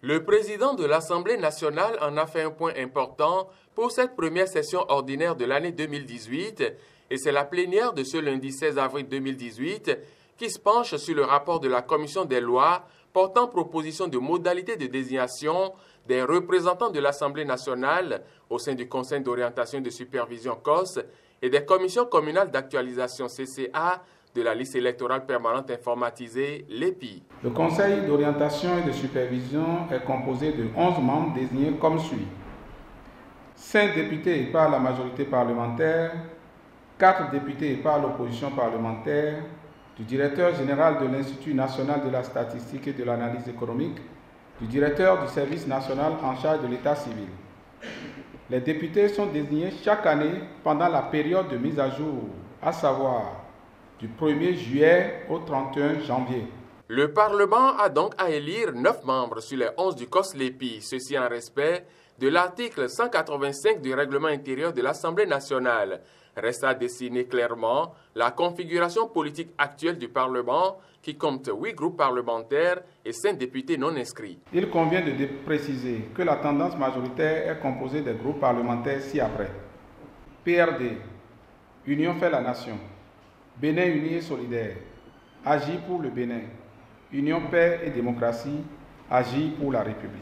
Le président de l'Assemblée nationale en a fait un point important pour cette première session ordinaire de l'année 2018 et c'est la plénière de ce lundi 16 avril 2018 qui se penche sur le rapport de la Commission des lois portant proposition de modalités de désignation des représentants de l'Assemblée nationale au sein du Conseil d'orientation et de supervision COS et des commissions communales d'actualisation CCA de la liste électorale permanente informatisée, l'EPI. Le Conseil d'orientation et de supervision est composé de 11 membres désignés comme suit. 5 députés par la majorité parlementaire, 4 députés par l'opposition parlementaire, du directeur général de l'Institut national de la statistique et de l'analyse économique, du directeur du service national en charge de l'état civil. Les députés sont désignés chaque année pendant la période de mise à jour, à savoir du 1er juillet au 31 janvier. Le Parlement a donc à élire 9 membres sur les 11 du COS-LEPI, ceci en respect de l'article 185 du règlement intérieur de l'Assemblée nationale. Reste à dessiner clairement la configuration politique actuelle du Parlement qui compte 8 groupes parlementaires et 5 députés non inscrits. Il convient de préciser que la tendance majoritaire est composée des groupes parlementaires ci-après. PRD, Union fait la nation, Bénin uni et solidaire, Agir pour le Bénin, Union paix et démocratie, Agir pour la République.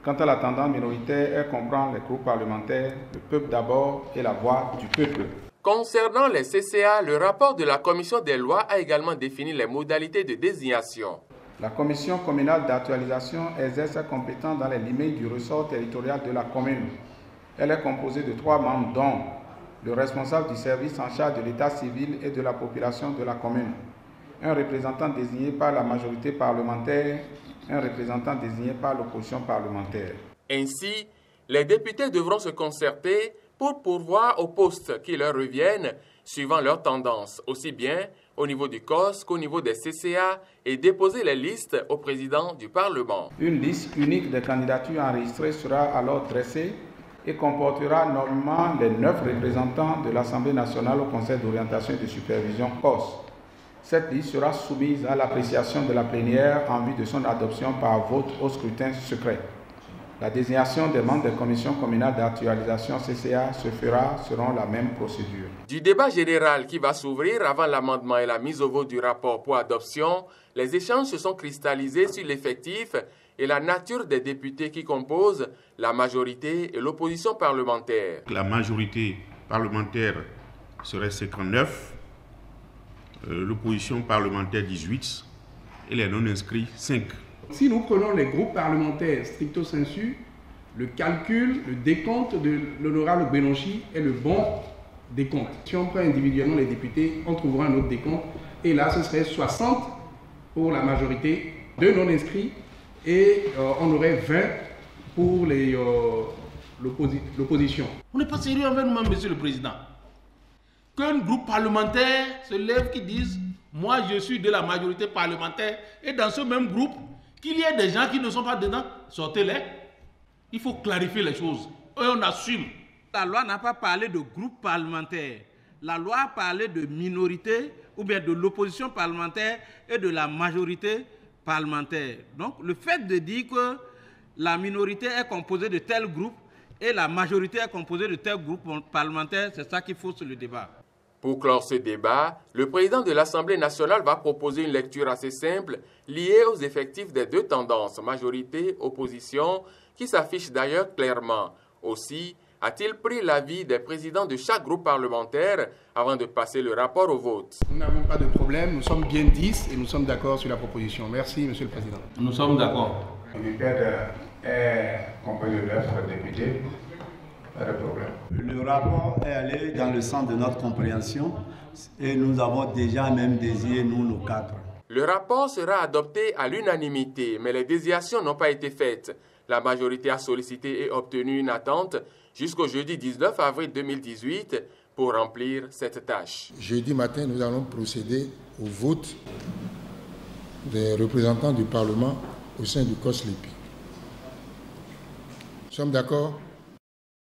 Quant à la tendance minoritaire, elle comprend les groupes parlementaires, le peuple d'abord et la voix du peuple. Concernant les CCA, le rapport de la Commission des lois a également défini les modalités de désignation. La Commission communale d'actualisation exerce ses compétences dans les limites du ressort territorial de la commune. Elle est composée de 3 membres, dont le responsable du service en charge de l'état civil et de la population de la commune, un représentant désigné par la majorité parlementaire, un représentant désigné par l'opposition parlementaire. Ainsi, les députés devront se concerter pour pourvoir aux postes qui leur reviennent suivant leurs tendances, aussi bien au niveau du COS qu'au niveau des CCA et déposer les listes au président du Parlement. Une liste unique des candidatures enregistrées sera alors dressée et comportera normalement les 9 représentants de l'Assemblée nationale au Conseil d'orientation et de supervision COS. Cette liste sera soumise à l'appréciation de la plénière en vue de son adoption par vote au scrutin secret. La désignation des membres des commissions communales d'actualisation CCA se fera selon la même procédure. Du débat général qui va s'ouvrir avant l'amendement et la mise au vote du rapport pour adoption, les échanges se sont cristallisés sur l'effectif et la nature des députés qui composent la majorité et l'opposition parlementaire. La majorité parlementaire serait 59, l'opposition parlementaire 18 et les non-inscrits 5. Si nous prenons les groupes parlementaires stricto sensu, le calcul, le décompte de l'honorable Benonchi est le bon décompte. Si on prend individuellement les députés, on trouvera un autre décompte. Et là, ce serait 60 pour la majorité, 2 non-inscrits, et on aurait 20 pour l'opposition. On n'est pas sérieux envers nous-mêmes, Monsieur le Président. Qu'un groupe parlementaire se lève qui dise « Moi, je suis de la majorité parlementaire » et dans ce même groupe, qu'il y ait des gens qui ne sont pas dedans, sortez-les. Il faut clarifier les choses. Et on assume. La loi n'a pas parlé de groupe parlementaire. La loi a parlé de minorité ou bien de l'opposition parlementaire et de la majorité parlementaire. Donc, le fait de dire que la minorité est composée de tel groupe et la majorité est composée de tel groupe parlementaire, c'est ça qu'il faut sur le débat. Pour clore ce débat, le président de l'Assemblée nationale va proposer une lecture assez simple liée aux effectifs des 2 tendances, majorité-opposition, qui s'affichent d'ailleurs clairement. Aussi, a-t-il pris l'avis des présidents de chaque groupe parlementaire avant de passer le rapport au vote? Nous n'avons pas de problème, nous sommes bien 10 et nous sommes d'accord sur la proposition. Merci, Monsieur le Président. Nous sommes d'accord. L'UPED est composé de 9 députés. Pas de problème. Le rapport est allé dans le sens de notre compréhension et nous avons déjà même désigné, nous, nos 4. Le rapport sera adopté à l'unanimité, mais les désignations n'ont pas été faites. La majorité a sollicité et obtenu une attente jusqu'au jeudi 19 avril 2018 pour remplir cette tâche. Jeudi matin, nous allons procéder au vote des représentants du Parlement au sein du COS-LEPI. Nous sommes d'accord ?